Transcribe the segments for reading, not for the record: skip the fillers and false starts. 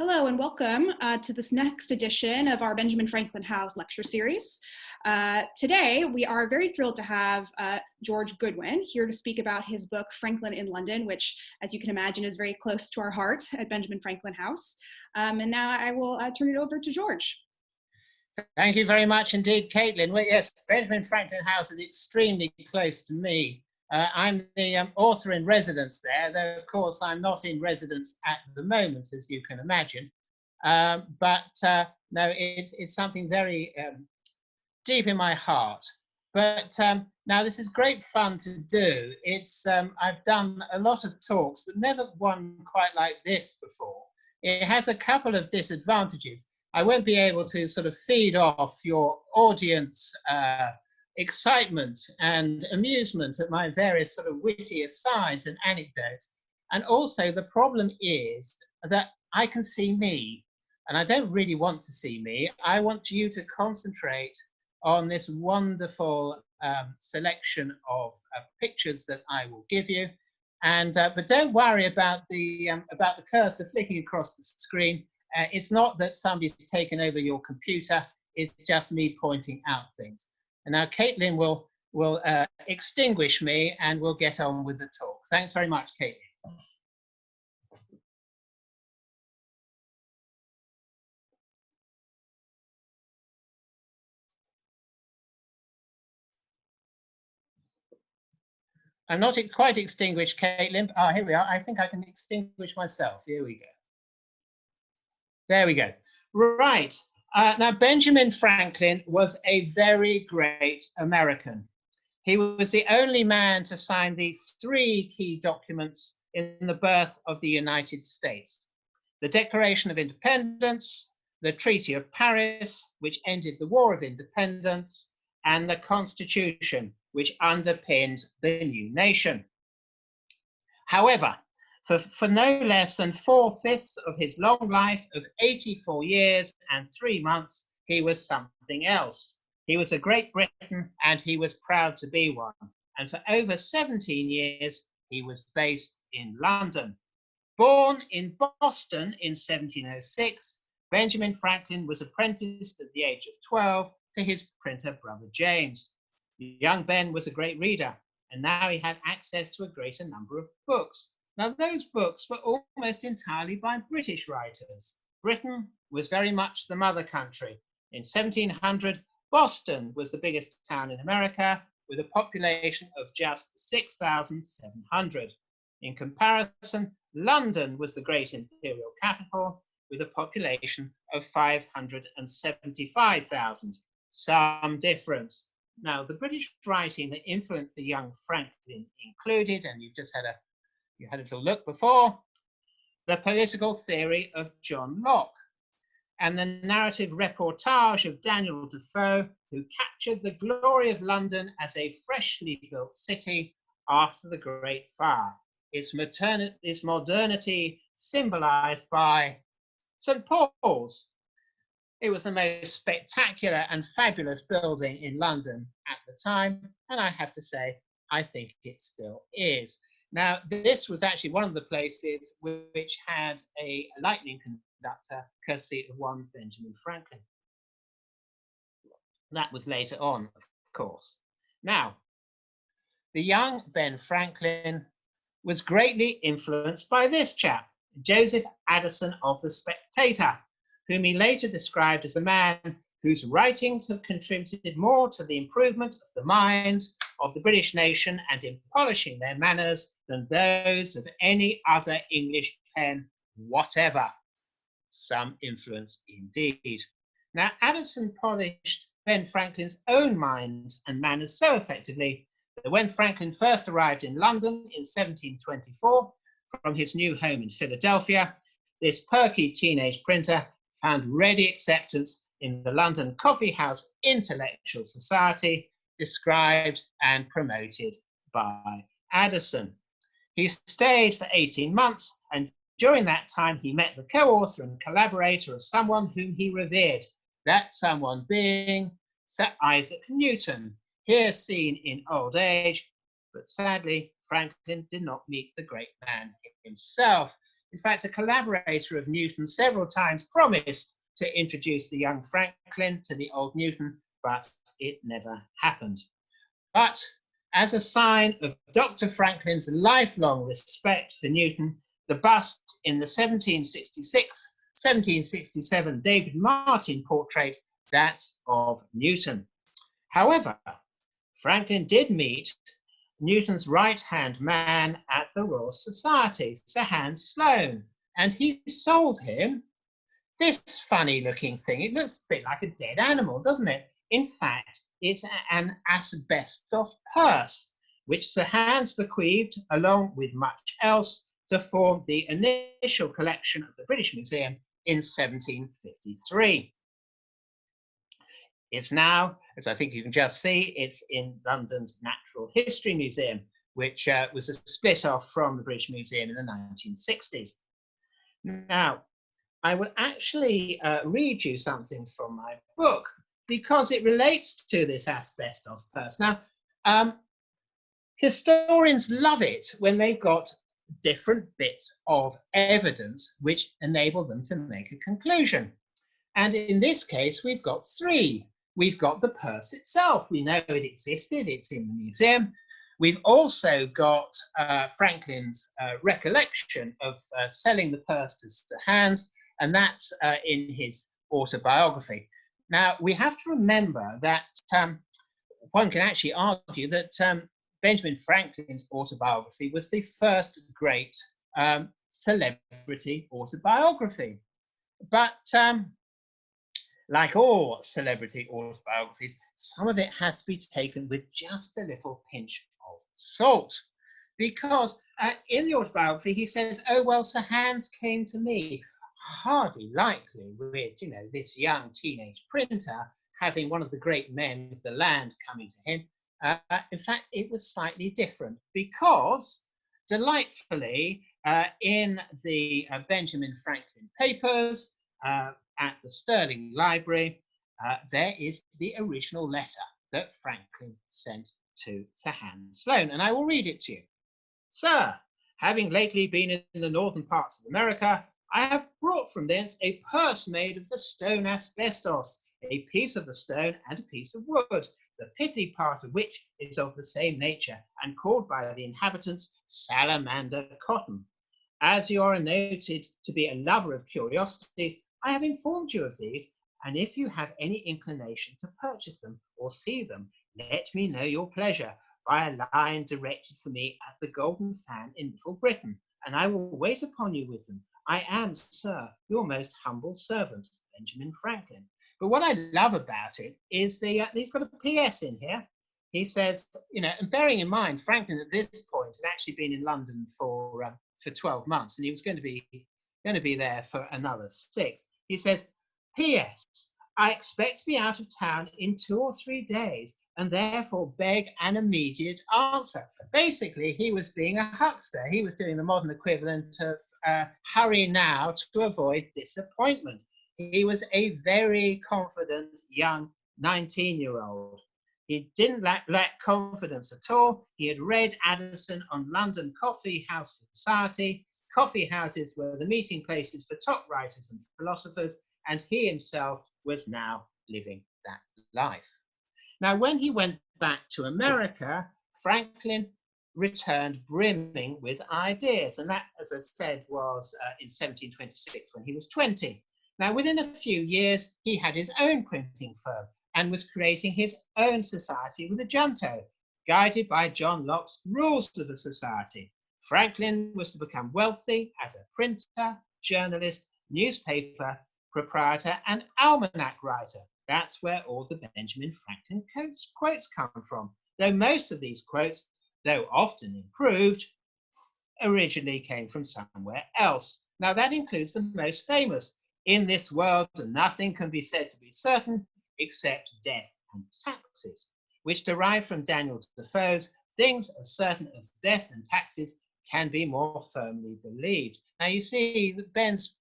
Hello and welcome to this next edition of our Benjamin Franklin House lecture series. Today we are very thrilled to have George Goodwin here to speak about his book Franklin in London, which, as you can imagine, is very close to our heart at Benjamin Franklin House. And now I will turn it over to George. Thank you very much indeed, Caitlin. Well, yes, Benjamin Franklin House is extremely close to me. I'm the author in residence there, though of course I'm not in residence at the moment, as you can imagine. No, it's something very deep in my heart. But now this is great fun to do. I've done a lot of talks, but never one quite like this before. It has a couple of disadvantages. I won't be able to sort of feed off your audience excitement and amusement at my various sort of witty asides and anecdotes. And also the problem is that I can see me, and I don't really want to see me. I want you to concentrate on this wonderful selection of pictures that I will give you. And but don't worry about the cursor flicking across the screen. It's not that somebody's taken over your computer. It's just me pointing out things. And now Caitlin will extinguish me and we'll get on with the talk. Thanks very much, Caitlin. I'm not quite extinguished, Caitlin. Ah, here we are. I think I can extinguish myself. Here we go. There we go. Right. Now, Benjamin Franklin was a very great American. He was the only man to sign these three key documents in the birth of the United States: the Declaration of Independence, the Treaty of Paris, which ended the War of Independence, and the Constitution, which underpinned the new nation. However, for no less than 4/5 of his long life of 84 years and 3 months, he was something else. He was a Great Britain, and he was proud to be one. And for over 17 years, he was based in London. Born in Boston in 1706, Benjamin Franklin was apprenticed at the age of 12 to his printer brother James. Young Ben was a great reader, and now he had access to a greater number of books. Now, those books were almost entirely by British writers. Britain was very much the mother country. In 1700, Boston was the biggest town in America, with a population of just 6,700. In comparison, London was the great imperial capital, with a population of 575,000. Some difference. Now, the British writing that influenced the young Franklin included, and you've just had a little look before, the political theory of John Locke and the narrative reportage of Daniel Defoe, who captured the glory of London as a freshly built city after the Great Fire, its modernity symbolized by St. Paul's. It was the most spectacular and fabulous building in London at the time, and I have to say, I think it still is. Now, this was actually one of the places which had a lightning conductor, courtesy of one Benjamin Franklin. That was later on, of course. Now, the young Ben Franklin was greatly influenced by this chap, Joseph Addison of The Spectator, whom he later described as a man whose writings have contributed more to the improvement of the minds of the British nation and in polishing their manners than those of any other English pen whatever. Some influence indeed. Now, Addison polished Ben Franklin's own mind and manners so effectively that when Franklin first arrived in London in 1724 from his new home in Philadelphia, this perky teenage printer found ready acceptance in the London Coffee House Intellectual Society, described and promoted by Addison. He stayed for 18 months, and during that time he met the co-author and collaborator of someone whom he revered, that someone being Sir Isaac Newton, here seen in old age, but sadly Franklin did not meet the great man himself. In fact, a collaborator of Newton several times promised to introduce the young Franklin to the old Newton, but it never happened. But as a sign of Dr. Franklin's lifelong respect for Newton, the bust in the 1767 David Martin portrait, that's of Newton. However, Franklin did meet Newton's right-hand man at the Royal Society, Sir Hans Sloane, and he sold him this funny-looking thing. It looks a bit like a dead animal, doesn't it? In fact, it's an asbestos purse, which Sir Hans bequeathed, along with much else, to form the initial collection of the British Museum in 1753. It's now, as I think you can just see, it's in London's Natural History Museum, which was a split off from the British Museum in the 1960s. Now, I will actually read you something from my book because it relates to this asbestos purse. Now, historians love it when they've got different bits of evidence which enable them to make a conclusion. And in this case, we've got three. We've got the purse itself. We know it existed. It's in the museum. We've also got Franklin's recollection of selling the purse to Sir Hans, and that's in his autobiography. Now, we have to remember that one can actually argue that Benjamin Franklin's autobiography was the first great celebrity autobiography. But like all celebrity autobiographies, some of it has to be taken with just a little pinch of salt. Because in the autobiography, he says, oh, well, Sir Hans came to me. Hardly likely with, you know, this young teenage printer having one of the great men of the land coming to him. In fact, it was slightly different because, delightfully, in the Benjamin Franklin papers at the Sterling Library, there is the original letter that Franklin sent to Sir Hans Sloane, and I will read it to you. Sir, having lately been in the northern parts of America, I have brought from thence a purse made of the stone asbestos, a piece of the stone and a piece of wood, the pithy part of which is of the same nature, and called by the inhabitants salamander cotton. As you are noted to be a lover of curiosities, I have informed you of these, and if you have any inclination to purchase them or see them, let me know your pleasure by a line directed for me at the Golden Fan in Little Britain, and I will wait upon you with them. I am, sir, your most humble servant, Benjamin Franklin. But what I love about it is he's got a PS in here. He says, you know, and bearing in mind, Franklin at this point had actually been in London for 12 months, and he was going to be there for another 6. He says, P.S. I expect to be out of town in 2 or 3 days, and therefore beg an immediate answer. Basically, he was being a huckster. He was doing the modern equivalent of hurry now to avoid disappointment. He was a very confident young 19-year-old. He didn't lack confidence at all. He had read Addison on London Coffee House Society. Coffee houses were the meeting places for top writers and philosophers, and he himself was now living that life. Now, when he went back to America, Franklin returned brimming with ideas, and that, as I said, was in 1726 when he was 20. Now, within a few years, he had his own printing firm and was creating his own society with a junto, guided by John Locke's rules of the society. Franklin was to become wealthy as a printer, journalist, newspaper proprietor, and almanac writer. That's where all the Benjamin Franklin quotes come from, though most of these quotes, though often improved, originally came from somewhere else. Now that includes the most famous. In this world, nothing can be said to be certain except death and taxes, which derive from Daniel Defoe's things as certain as death and taxes can be more firmly believed. Now you see that Ben's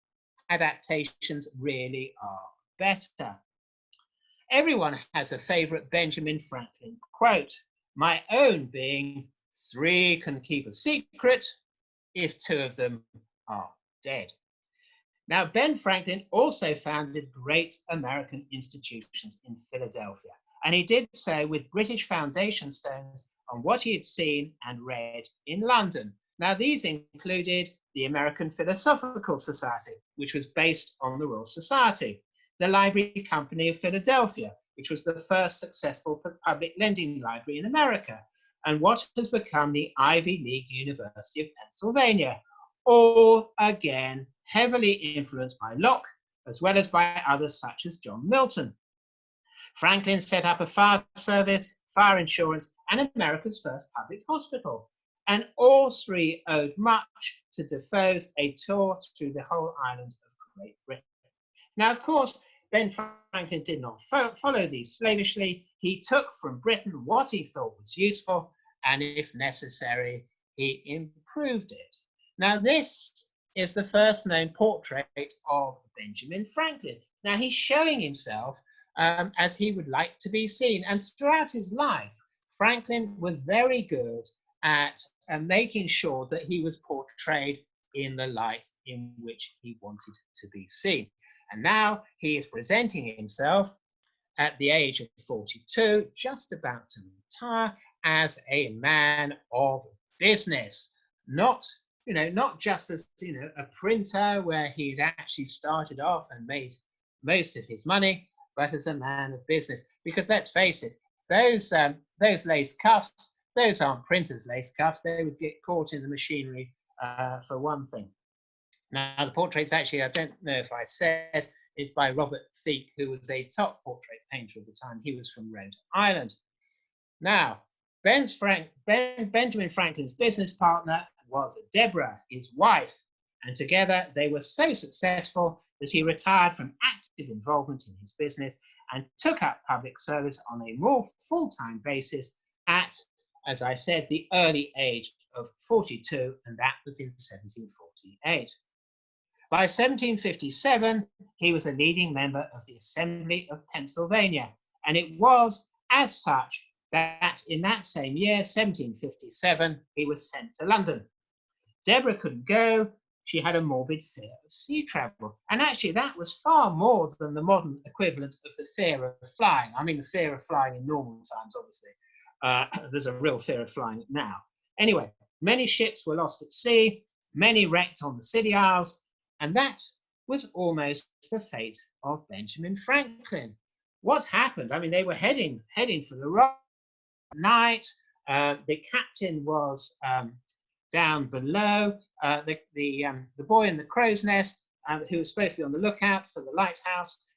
adaptations really are better. Everyone has a favourite Benjamin Franklin quote, my own being, 3 can keep a secret if 2 of them are dead. Now, Ben Franklin also founded great American institutions in Philadelphia, and he did so with British foundation stones on what he had seen and read in London. Now, these included the American Philosophical Society, which was based on the Royal Society, the Library Company of Philadelphia, which was the first successful public lending library in America, and what has become the Ivy League University of Pennsylvania, all again heavily influenced by Locke, as well as by others such as John Milton. Franklin set up a fire service, fire insurance, and America's first public hospital. And all three owed much to Defoe's A Tour Through the Whole Island of Great Britain. Now, of course, Ben Franklin did not follow these slavishly. He took from Britain what he thought was useful, and if necessary, he improved it. Now, this is the first known portrait of Benjamin Franklin. Now, he's showing himself as he would like to be seen. And throughout his life, Franklin was very good at making sure that he was portrayed in the light in which he wanted to be seen. And now he is presenting himself at the age of 42, just about to retire, as a man of business, not just as a printer where he'd actually started off and made most of his money, but as a man of business. Because let's face it, those lace cuffs, those aren't printers' lace cuffs. They would get caught in the machinery for one thing. Now, the portrait's actually, I don't know if I said, is by Robert Feek, who was a top portrait painter at the time. He was from Rhode Island. Now, Benjamin Franklin's business partner was Deborah, his wife, and together they were so successful that he retired from active involvement in his business and took up public service on a more full-time basis at, as I said, the early age of 42, and that was in 1748. By 1757, he was a leading member of the Assembly of Pennsylvania, and it was as such that in that same year, 1757, he was sent to London. Deborah couldn't go. She had a morbid fear of sea travel. And actually, that was far more than the modern equivalent of the fear of flying. I mean, the fear of flying in normal times, obviously. There's a real fear of flying now. Anyway, many ships were lost at sea, many wrecked on the Scilly Isles, and that was almost the fate of Benjamin Franklin. What happened? I mean, they were heading for the rock at night. The captain was down below. The boy in the crow's nest, who was supposed to be on the lookout for the lighthouse,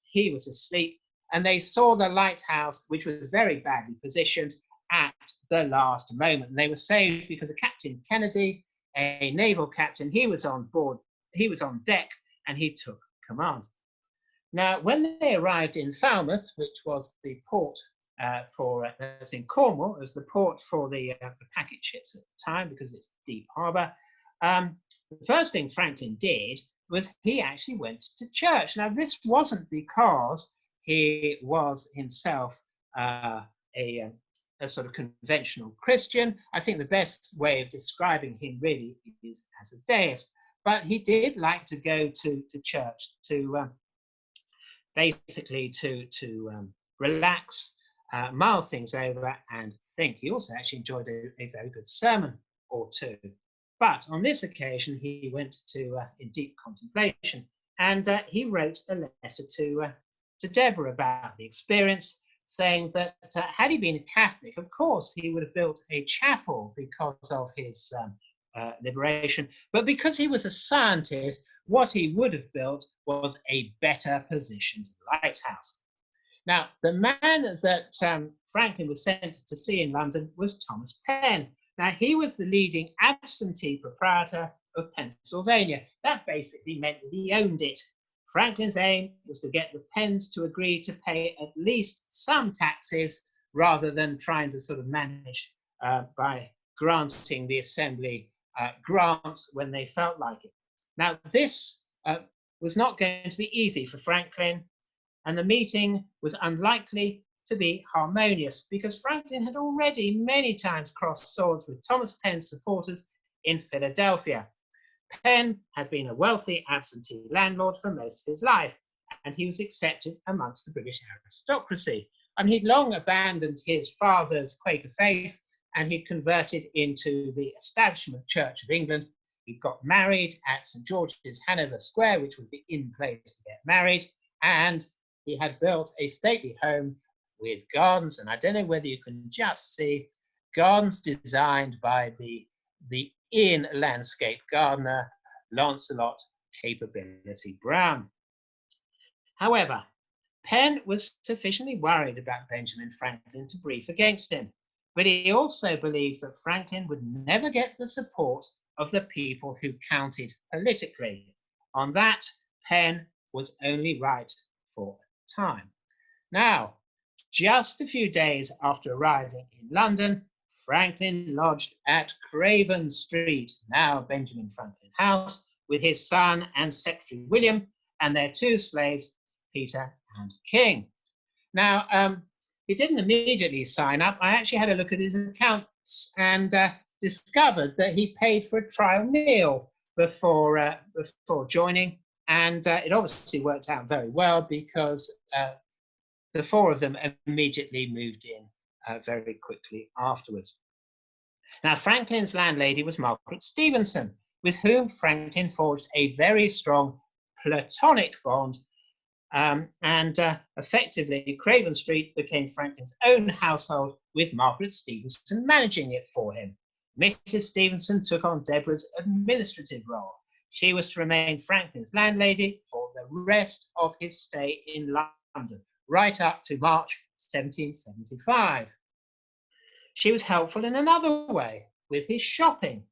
he was asleep. And they saw the lighthouse, which was very badly positioned, at the last moment. And they were saved because Captain Kennedy, a naval captain, he was on board, he was on deck, and he took command. Now, when they arrived in Falmouth, which was the port as in Cornwall, as the port for the packet ships at the time, because of its deep harbour, the first thing Franklin did was he actually went to church. Now, this wasn't because he was himself a sort of conventional Christian. I think the best way of describing him really is as a deist. But he did like to go to church to basically to relax, mull things over and think. He also actually enjoyed a very good sermon or two. But on this occasion, he went to in deep contemplation, and he wrote a letter to Deborah about the experience, saying that had he been a Catholic, of course, he would have built a chapel because of his liberation. But because he was a scientist, what he would have built was a better positioned lighthouse. Now, the man that Franklin was sent to see in London was Thomas Penn. Now, he was the leading absentee proprietor of Pennsylvania. That basically meant that he owned it. Franklin's aim was to get the Penns to agree to pay at least some taxes rather than trying to sort of manage by granting the assembly grants when they felt like it. Now, this was not going to be easy for Franklin, and the meeting was unlikely to be harmonious because Franklin had already many times crossed swords with Thomas Penn's supporters in Philadelphia. Penn had been a wealthy absentee landlord for most of his life, and he was accepted amongst the British aristocracy. I mean, he'd long abandoned his father's Quaker faith, and he'd converted into the Establishment Church of England. He got married at St. George's, Hanover Square, which was the in place to get married, and he had built a stately home with gardens, and I don't know whether you can just see gardens designed by the inn landscape gardener, Lancelot Capability Brown. However, Penn was sufficiently worried about Benjamin Franklin to brief against him, but he also believed that Franklin would never get the support of the people who counted politically. On that, Penn was only right for a time. Now, just a few days after arriving in London, Franklin lodged at Craven Street, now Benjamin Franklin House, with his son and secretary William and their two slaves, Peter and King. Now, he didn't immediately sign up. I actually had a look at his accounts and discovered that he paid for a trial meal before joining, and it obviously worked out very well because the four of them immediately moved in very quickly afterwards. Now, Franklin's landlady was Margaret Stevenson, with whom Franklin forged a very strong platonic bond, and effectively Craven Street became Franklin's own household, with Margaret Stevenson managing it for him. Mrs. Stevenson took on Deborah's administrative role. She was to remain Franklin's landlady for the rest of his stay in London, right up to March 1775. She was helpful in another way, with his shopping.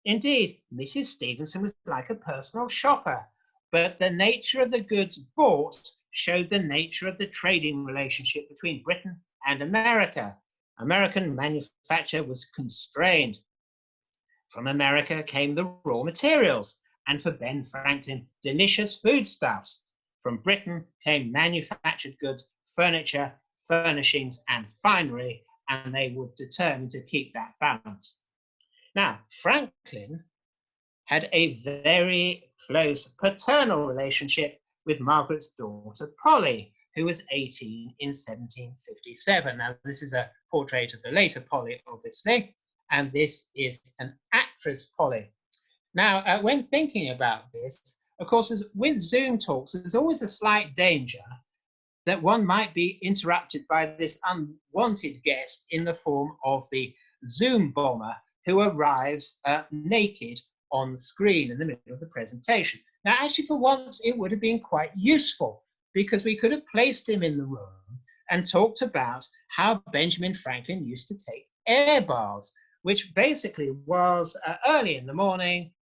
Indeed, Mrs. Stevenson was like a personal shopper, but the nature of the goods bought showed the nature of the trading relationship between Britain and America. American manufacture was constrained. From America came the raw materials, and for Ben Franklin, delicious foodstuffs. From Britain came manufactured goods, furniture, furnishings, and finery, and they were determined to keep that balance. Now, Franklin had a very close paternal relationship with Margaret's daughter, Polly, who was 18 in 1757. Now, this is a portrait of the later Polly, obviously, and this is an actress, Polly. Now, when thinking about this, of course, with Zoom talks, there's always a slight danger that one might be interrupted by this unwanted guest in the form of the Zoom bomber who arrives naked on the screen in the middle of the presentation. Now, actually, for once, it would have been quite useful because we could have placed him in the room and talked about how Benjamin Franklin used to take air baths, which basically was early in the morning,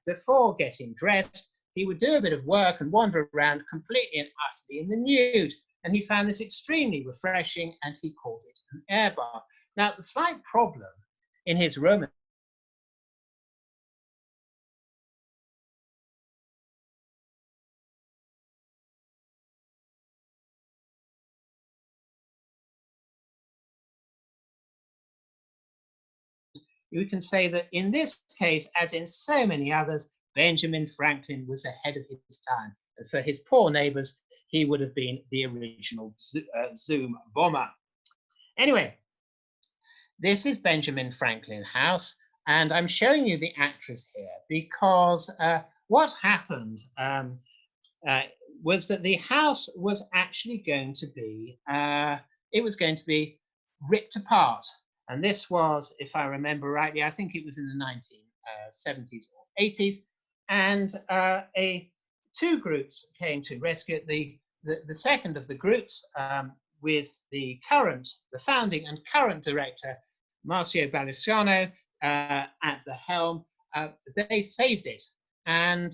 before getting dressed. He would do a bit of work and wander around completely and utterly in the nude. And he found this extremely refreshing, and he called it an air bath. Now, the slight problem in his Roman you can say that in this case, as in so many others, Benjamin Franklin was ahead of his time. And for his poor neighbors, he would have been the original Zoom bomber. Anyway, this is Benjamin Franklin House, and I'm showing you the actress here because what happened was that the house was actually going to be, it was going to be ripped apart. And this was, if I remember rightly, I think it was in the 1970s or 80s. And two groups came to rescue it. The second of the groups, with the founding and current director, Marcio Baluciano, at the helm, they saved it. And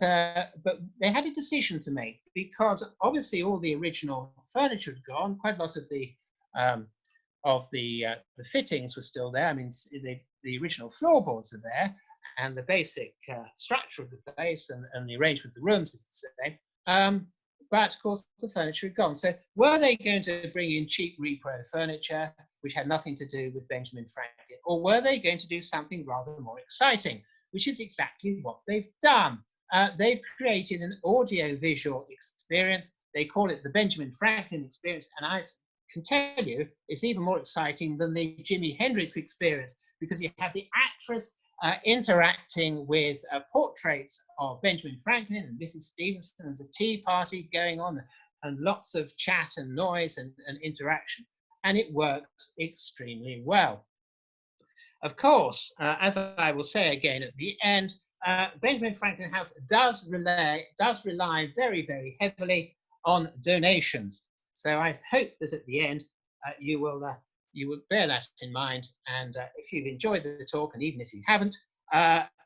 but they had a decision to make because obviously all the original furniture had gone. Quite a lot of the fittings were still there. I mean, the original floorboards are there, and the basic structure of the place and the arrangement of the rooms is the same. But of course, the furniture had gone. So were they going to bring in cheap repro furniture, which had nothing to do with Benjamin Franklin, or were they going to do something rather more exciting? which is exactly what they've done. They've created an audio-visual experience. They call it the Benjamin Franklin experience, and I can tell you it's even more exciting than the Jimi Hendrix experience, because you have the actress interacting with portraits of Benjamin Franklin and Mrs. Stevenson. There's a tea party going on and lots of chat and noise and interaction, and it works extremely well. Of course, as I will say again at the end, Benjamin Franklin House does rely very, very heavily on donations. So I hope that at the end you will bear that in mind. And if you've enjoyed the talk, and even if you haven't,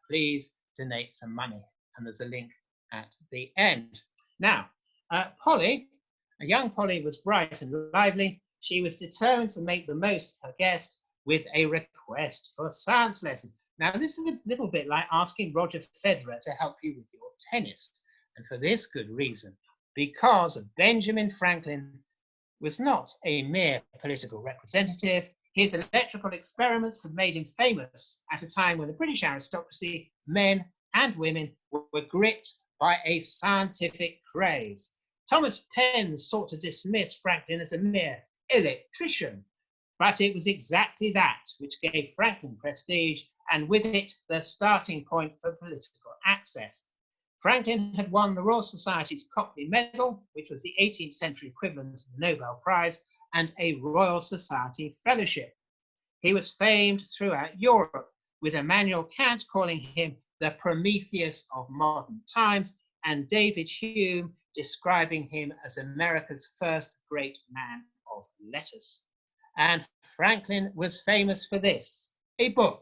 please donate some money. And there's a link at the end. Now, Polly, a young Polly, was bright and lively. She was determined to make the most of her guest with a request for science lessons. Now, this is a little bit like asking Roger Federer to help you with your tennis, and for this good reason, because Benjamin Franklin was not a mere political representative. His electrical experiments had made him famous at a time when the British aristocracy, men and women, were gripped by a scientific craze. Thomas Penn sought to dismiss Franklin as a mere electrician, but it was exactly that which gave Franklin prestige, and with it the starting point for political access. Franklin had won the Royal Society's Copley Medal, which was the 18th century equivalent of the Nobel Prize, and a Royal Society Fellowship. He was famed throughout Europe, with Immanuel Kant calling him the Prometheus of modern times, and David Hume describing him as America's first great man of letters. And Franklin was famous for this, a book,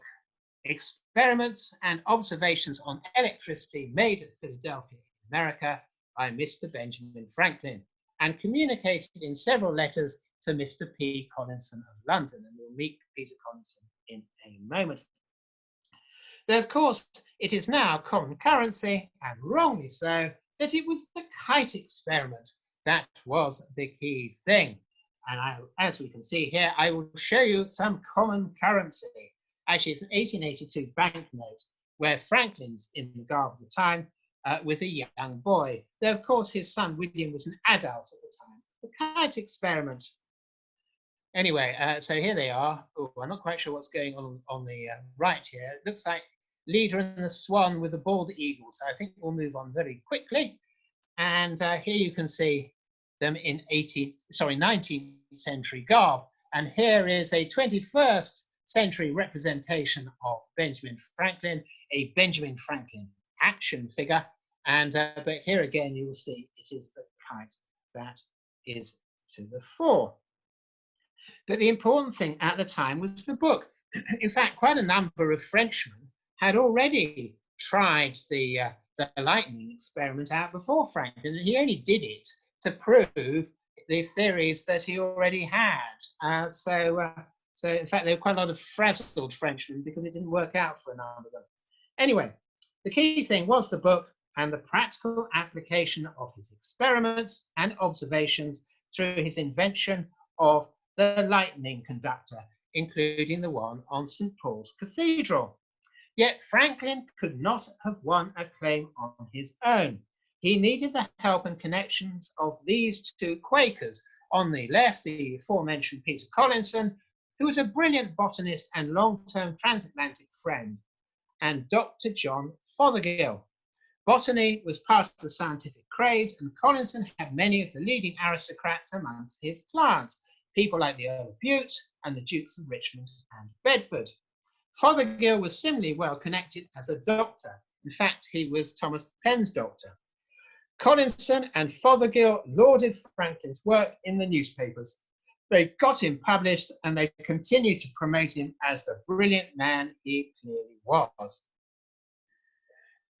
Experiments and Observations on Electricity Made at Philadelphia, America, by Mr. Benjamin Franklin, and communicated in several letters to Mr. P. Collinson of London, and we'll meet Peter Collinson in a moment. Though, of course, it is now common currency, and wrongly so, that it was the kite experiment that was the key thing. And as we can see here, I will show you some common currency. Actually, it's an 1882 banknote where Franklin's in the garb of the time with a young boy. Though, of course, his son William was an adult at the time. The kite experiment. Anyway, so here they are. Oh, I'm not quite sure what's going on the right here. It looks like Leader and the Swan with the bald eagle. So I think we'll move on very quickly. And here you can see them in 19th century garb. And here is a 21st century representation of Benjamin Franklin, a Benjamin Franklin action figure. And but here again, you will see it is the kite that is to the fore. But the important thing at the time was the book. In fact, quite a number of Frenchmen had already tried the lightning experiment out before Franklin, and he only did it to prove the theories that he already had. So in fact, there were quite a lot of frazzled Frenchmen because it didn't work out for a number of them. Anyway, the key thing was the book and the practical application of his experiments and observations through his invention of the lightning conductor, including the one on St. Paul's Cathedral. Yet Franklin could not have won a claim on his own. He needed the help and connections of these two Quakers. On the left, the aforementioned Peter Collinson, who was a brilliant botanist and long-term transatlantic friend, and Dr. John Fothergill. Botany was part of the scientific craze, and Collinson had many of the leading aristocrats amongst his clients, people like the Earl of Bute and the Dukes of Richmond and Bedford. Fothergill was similarly well connected as a doctor. In fact, he was Thomas Penn's doctor. Collinson and Fothergill lauded Franklin's work in the newspapers. They got him published, and they continued to promote him as the brilliant man he clearly was.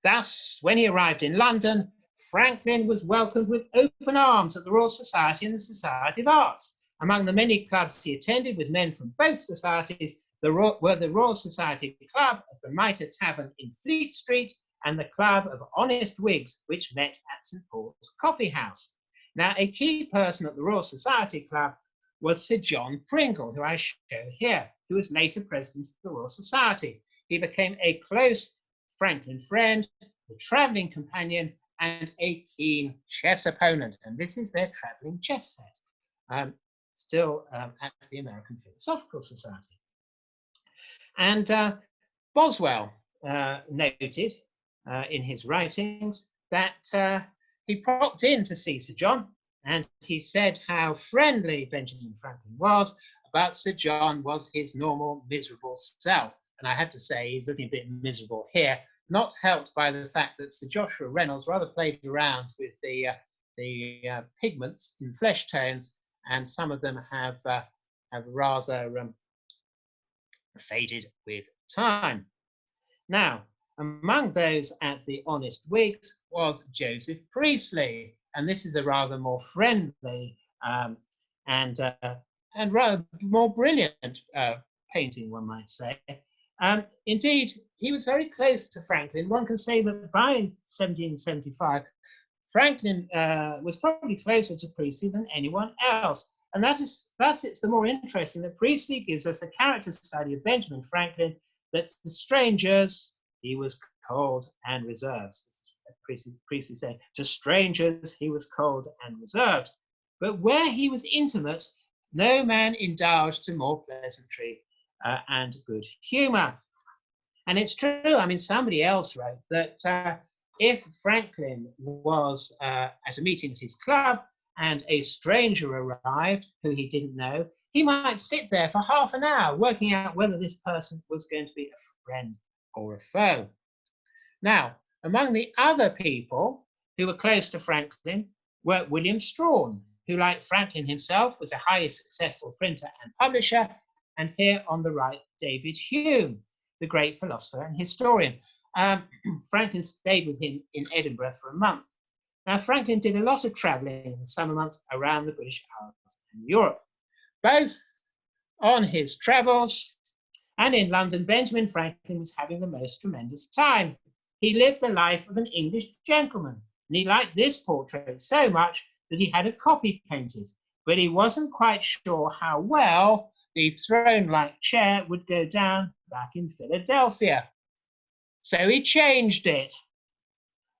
Thus, when he arrived in London, Franklin was welcomed with open arms at the Royal Society and the Society of Arts. Among the many clubs he attended with men from both societies were the Royal Society Club at the Mitre Tavern in Fleet Street and the Club of Honest Whigs, which met at St. Paul's Coffee House. Now, a key person at the Royal Society Club was Sir John Pringle, who I show here, who was later president of the Royal Society. He became a close Franklin friend, a travelling companion, and a keen chess opponent. And this is their travelling chess set, still at the American Philosophical Society. And Boswell noted in his writings that he popped in to see Sir John, and he said how friendly Benjamin Franklin was, but Sir John was his normal miserable self. And I have to say, he's looking a bit miserable here, not helped by the fact that Sir Joshua Reynolds rather played around with the pigments in flesh tones, and some of them have rather faded with time. Now, among those at the Honest Whigs was Joseph Priestley, and this is a rather more friendly and rather more brilliant painting, one might say. Indeed, he was very close to Franklin. One can say that by 1775, Franklin was probably closer to Priestley than anyone else. And thus it's the more interesting that Priestley gives us a character study of Benjamin Franklin, that to strangers he was cold and reserved. Priestley said, to strangers he was cold and reserved. But where he was intimate, no man indulged to more pleasantry and good humour. And it's true, I mean, somebody else wrote that if Franklin was at a meeting at his club and a stranger arrived who he didn't know, he might sit there for half an hour working out whether this person was going to be a friend or a foe. Now, among the other people who were close to Franklin were William Strahan, who, like Franklin himself, was a highly successful printer and publisher, and here on the right, David Hume, the great philosopher and historian. Franklin stayed with him in Edinburgh for a month. Now, Franklin did a lot of travelling in the summer months around the British Isles and Europe. Both on his travels and in London, Benjamin Franklin was having the most tremendous time. He lived the life of an English gentleman, and he liked this portrait so much that he had a copy painted, but he wasn't quite sure how well the throne-like chair would go down back in Philadelphia. So he changed it.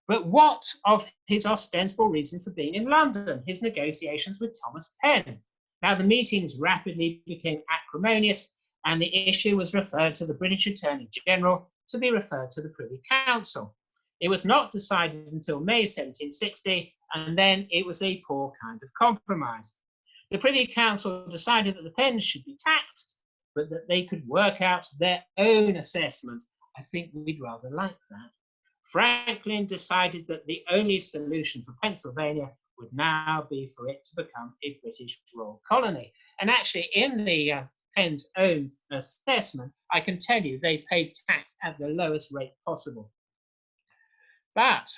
But what of his ostensible reason for being in London, his negotiations with Thomas Penn? Now, the meetings rapidly became acrimonious, and the issue was referred to the British Attorney General to be referred to the Privy Council. It was not decided until May 1760, and then it was a poor kind of compromise. The Privy Council decided that the Penns should be taxed, but that they could work out their own assessment. I think we'd rather like that. Franklin decided that the only solution for Pennsylvania would now be for it to become a British royal colony. And actually, in the Penn's own assessment, I can tell you they paid tax at the lowest rate possible. But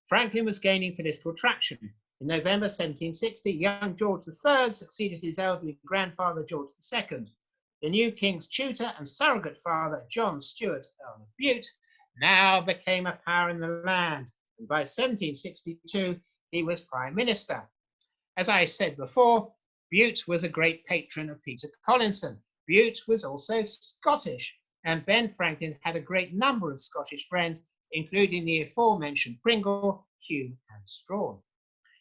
Franklin was gaining political traction. In November 1760, young George III succeeded his elderly grandfather, George II. The new king's tutor and surrogate father, John Stuart, Earl of Bute, now became a power in the land, and by 1762, he was Prime Minister. As I said before, Bute was a great patron of Peter Collinson. Bute was also Scottish, and Ben Franklin had a great number of Scottish friends, including the aforementioned Pringle, Hume, and Strahan.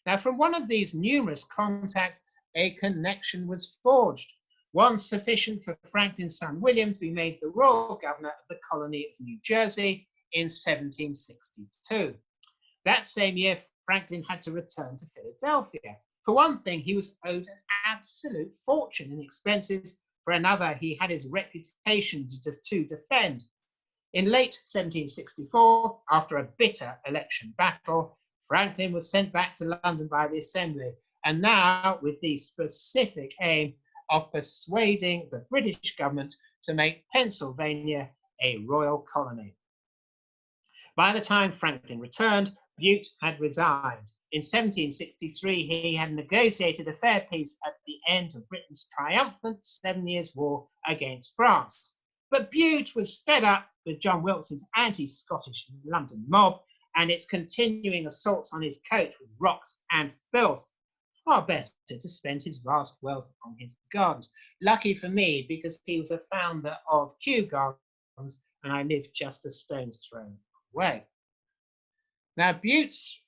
Now, from one of these numerous contacts, a connection was forged, one sufficient for Franklin's son William to be made the royal governor of the colony of New Jersey in 1762. That same year, Franklin had to return to Philadelphia. For one thing, he was owed an absolute fortune in expenses. For another, he had his reputation to defend. In late 1764, after a bitter election battle, Franklin was sent back to London by the Assembly, and now with the specific aim of persuading the British government to make Pennsylvania a royal colony. By the time Franklin returned, Bute had resigned. In 1763, he had negotiated a fair peace at the end of Britain's triumphant 7 Years' War against France. But Bute was fed up with John Wilkes's anti-Scottish London mob and its continuing assaults on his coat with rocks and filth. Far better to spend his vast wealth on his gardens. Lucky for me, because he was a founder of Kew Gardens, and I lived just a stone's throw away. Now, Bute's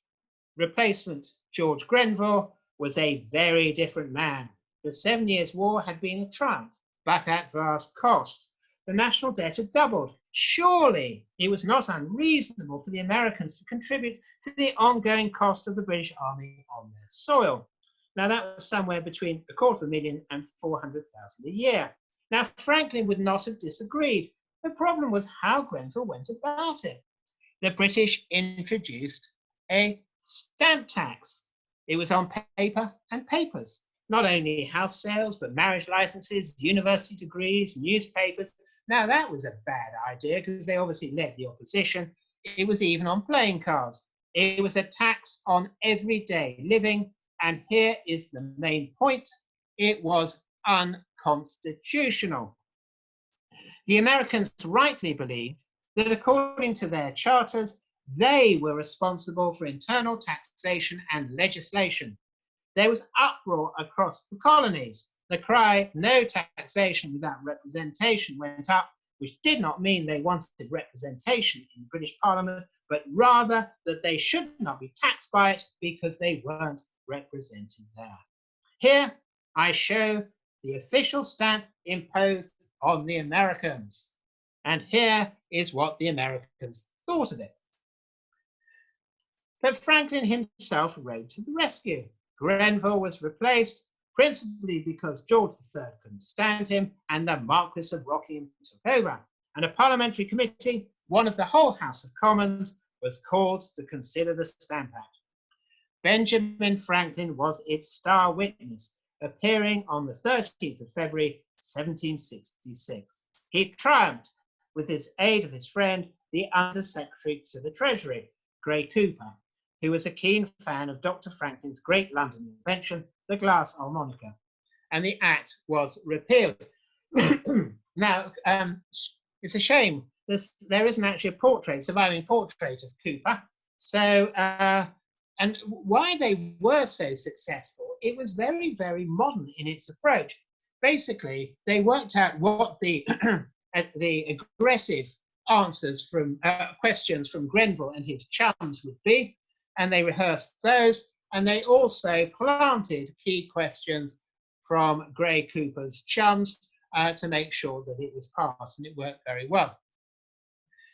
replacement, George Grenville, was a very different man. The 7 Years' War had been a triumph, but at vast cost. The national debt had doubled. Surely it was not unreasonable for the Americans to contribute to the ongoing cost of the British Army on their soil. Now, that was somewhere between $250,000 and $400,000 a year. Now, Franklin would not have disagreed. The problem was how Grenville went about it. The British introduced a stamp tax. It was on paper and papers, not only house sales, but marriage licenses, university degrees, newspapers. Now, that was a bad idea because they obviously led the opposition. It was even on playing cards. It was a tax on everyday living. And here is the main point. It was unconstitutional. The Americans rightly believed that according to their charters, they were responsible for internal taxation and legislation. There was uproar across the colonies. The cry, "No taxation without representation," went up, which did not mean they wanted representation in the British Parliament, but rather that they should not be taxed by it because they weren't represented there. Here I show the official stamp imposed on the Americans. And here is what the Americans thought of it. But Franklin himself rode to the rescue. Grenville was replaced principally because George III couldn't stand him and the Marquess of Rockingham took over. And a parliamentary committee, one of the whole House of Commons, was called to consider the Stamp Act. Benjamin Franklin was its star witness, appearing on the 13th of February, 1766. He triumphed with his aid of his friend, the Under Secretary to the Treasury, Gray Cooper, who was a keen fan of Dr. Franklin's great London invention, the glass harmonica, and the Act was repealed. Now, it's a shame there isn't actually a surviving portrait of Cooper. So, and why they were so successful, it was very, very modern in its approach. Basically, they worked out what the aggressive answers from questions from Grenville and his chums would be, and they rehearsed those, and they also planted key questions from Gray Cooper's chums to make sure that it was passed, and it worked very well.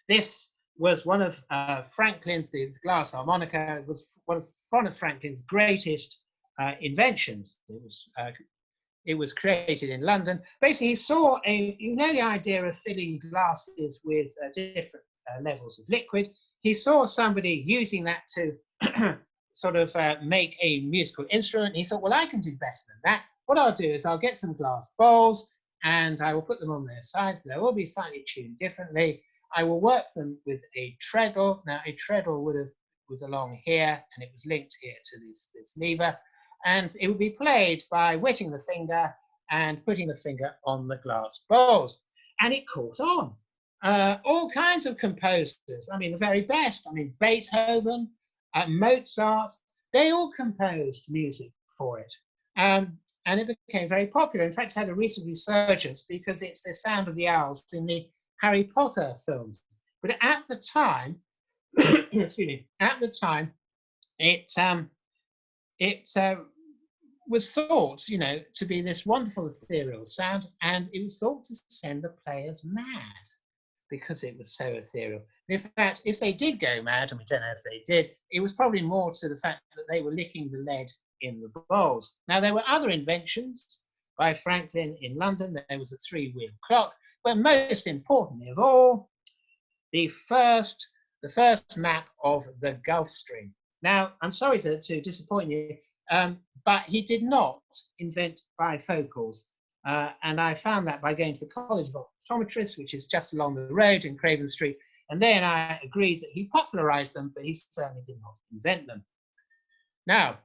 This was one of Franklin's, the glass harmonica, was one of Franklin's greatest inventions. It was created in London. Basically, he saw the idea of filling glasses with different levels of liquid. He saw somebody using that to sort of make a musical instrument. He thought, well, I can do better than that. What I'll do is I'll get some glass bowls and I will put them on their sides. They will be slightly tuned differently. I will work them with a treadle. Now, a treadle was along here and it was linked here to this lever. And it would be played by wetting the finger and putting the finger on the glass bowls. And it caught on. All kinds of composers, I mean, the very best. I mean, Beethoven, Mozart, they all composed music for it. And it became very popular. In fact, it had a recent resurgence because it's the sound of the owls in the Harry Potter films. But at the time, excuse me, at the time, it was thought, to be this wonderful ethereal sound, and it was thought to send the players mad because it was so ethereal. In fact, if they did go mad, and we don't know if they did, it was probably more to the fact that they were licking the lead in the bowls. Now, there were other inventions by Franklin in London. There was a three-wheel clock, but most importantly of all, the first map of the Gulf Stream. Now, I'm sorry to disappoint you, but he did not invent bifocals. And I found that by going to the College of Optometrists, which is just along the road in Craven Street. And then I agreed that he popularized them, but he certainly did not invent them. Now,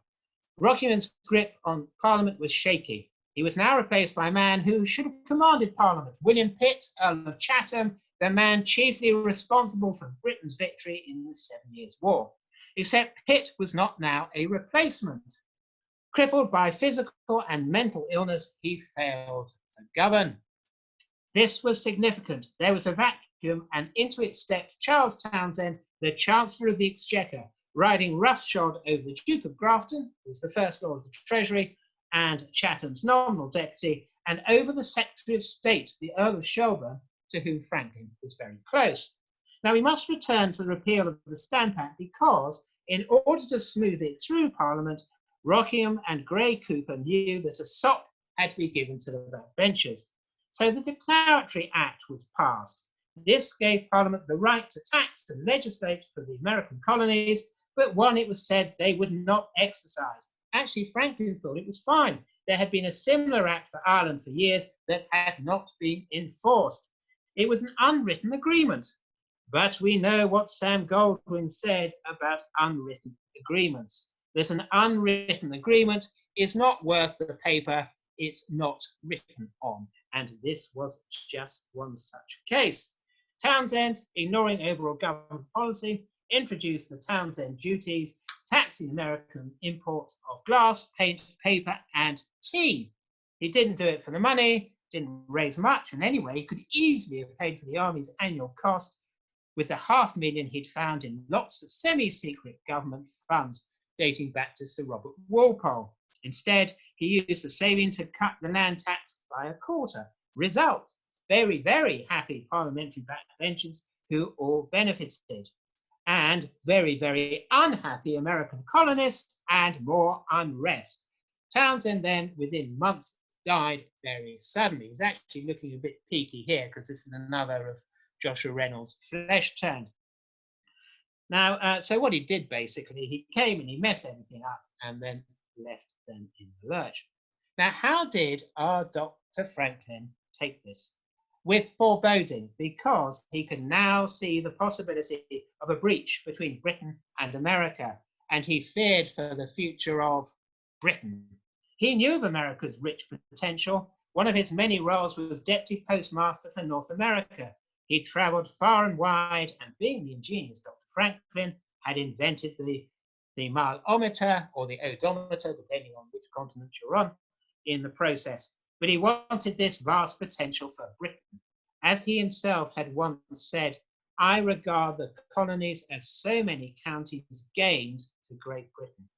Rockingham's grip on Parliament was shaky. He was now replaced by a man who should have commanded Parliament, William Pitt, Earl of Chatham, the man chiefly responsible for Britain's victory in the 7 Years' War. Except Pitt was not now a replacement. Crippled by physical and mental illness, he failed to govern. This was significant. There was a vacuum, and into it stepped Charles Townshend, the Chancellor of the Exchequer, riding roughshod over the Duke of Grafton, who was the First Lord of the Treasury, and Chatham's nominal deputy, and over the Secretary of State, the Earl of Shelburne, to whom Franklin was very close. Now we must return to the repeal of the Stamp Act because, in order to smooth it through Parliament, Rockingham and Grey Cooper knew that a sop had to be given to the backbenchers. So the Declaratory Act was passed. This gave Parliament the right to tax and legislate for the American colonies, but one, it was said, they would not exercise. Actually, Franklin thought it was fine. There had been a similar act for Ireland for years that had not been enforced. It was an unwritten agreement. But we know what Sam Goldwyn said about unwritten agreements, that an unwritten agreement is not worth the paper it's not written on. And this was just one such case. Townshend, ignoring overall government policy, introduced the Townshend duties, taxing American imports of glass, paint, paper, and tea. He didn't do it for the money, didn't raise much, and anyway, he could easily have paid for the army's annual cost with the $500,000 he'd found in lots of semi-secret government funds dating back to Sir Robert Walpole. Instead, he used the saving to cut the land tax by a quarter. Result, very, very happy parliamentary backbenchers who all benefited, and very, very unhappy American colonists and more unrest. Townshend then, within months, died very suddenly. He's actually looking a bit peaky here because this is another of Joshua Reynolds' Flesh Turned. Now, so what he did basically, he came and he messed everything up and then left them in the lurch. Now, how did our Dr. Franklin take this? With foreboding, because he can now see the possibility of a breach between Britain and America, and he feared for the future of Britain. He knew of America's rich potential. One of his many roles was Deputy Postmaster for North America. He travelled far and wide, and being the ingenious Dr. Franklin, had invented the mileometer or the odometer, depending on which continent you're on, in the process. But he wanted this vast potential for Britain. As he himself had once said, I regard the colonies as so many counties gained to Great Britain.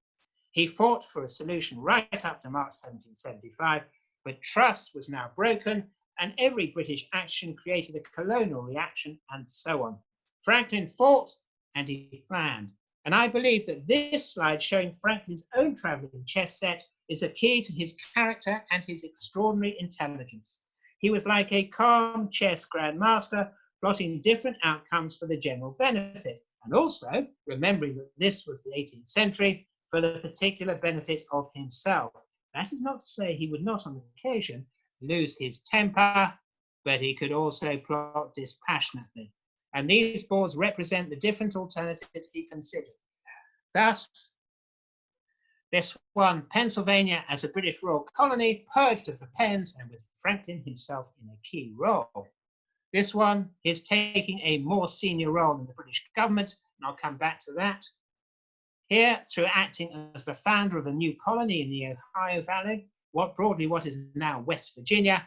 He fought for a solution right up to March 1775, but trust was now broken, and every British action created a colonial reaction, and so on. Franklin fought and he planned. And I believe that this slide showing Franklin's own travelling chess set is a key to his character and his extraordinary intelligence. He was like a calm chess grandmaster, plotting different outcomes for the general benefit, and also remembering that this was the 18th century, for the particular benefit of himself. That is not to say he would not on occasion lose his temper, but he could also plot dispassionately. And these boards represent the different alternatives he considered. Thus, this one, Pennsylvania as a British royal colony, purged of the pens and with Franklin himself in a key role. This one is taking a more senior role in the British government, and I'll come back to that. Here, through acting as the founder of a new colony in the Ohio Valley, what is now West Virginia.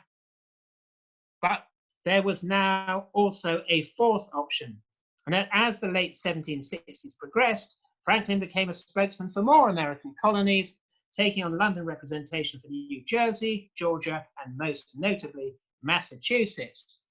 But there was now also a fourth option. And as the late 1760s progressed, Franklin became a spokesman for more American colonies, taking on London representation for New Jersey, Georgia, and most notably, Massachusetts.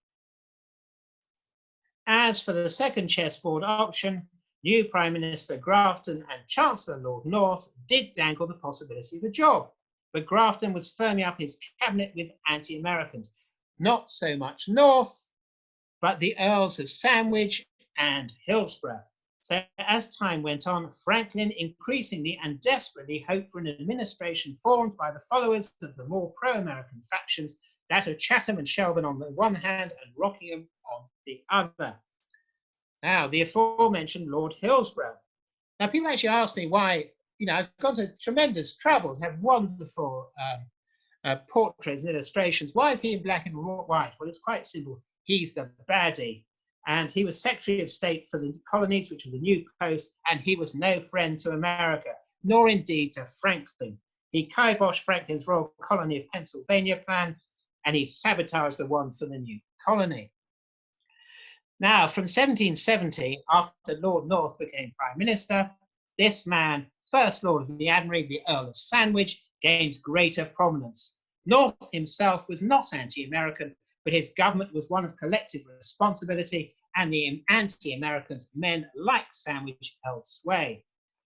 As for the second chessboard option, new Prime Minister Grafton and Chancellor Lord North did dangle the possibility of a job, but Grafton was firming up his cabinet with anti-Americans. Not so much North, but the Earls of Sandwich and Hillsborough. So as time went on, Franklin increasingly and desperately hoped for an administration formed by the followers of the more pro-American factions, that of Chatham and Shelburne on the one hand and Rockingham on the other. Now, the aforementioned Lord Hillsborough. Now, people actually ask me why, I've gone to tremendous troubles, have wonderful portraits and illustrations. Why is he in black and white? Well, it's quite simple. He's the baddie. And he was Secretary of State for the colonies, which was a new post, and he was no friend to America, nor indeed to Franklin. He kiboshed Franklin's Royal Colony of Pennsylvania plan, and he sabotaged the one for the new colony. Now, from 1770, after Lord North became Prime Minister, this man, First Lord of the Admiralty, the Earl of Sandwich, gained greater prominence. North himself was not anti-American, but his government was one of collective responsibility, and the anti-Americans, men like Sandwich, held sway.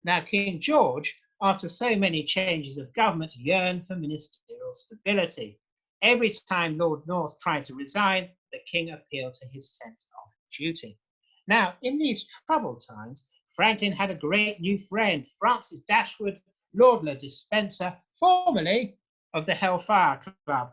Now, King George, after so many changes of government, yearned for ministerial stability. Every time Lord North tried to resign, the king appealed to his sense of duty. Now, in these troubled times, Franklin had a great new friend, Francis Dashwood, Lord Le Despencer, formerly of the Hellfire Club.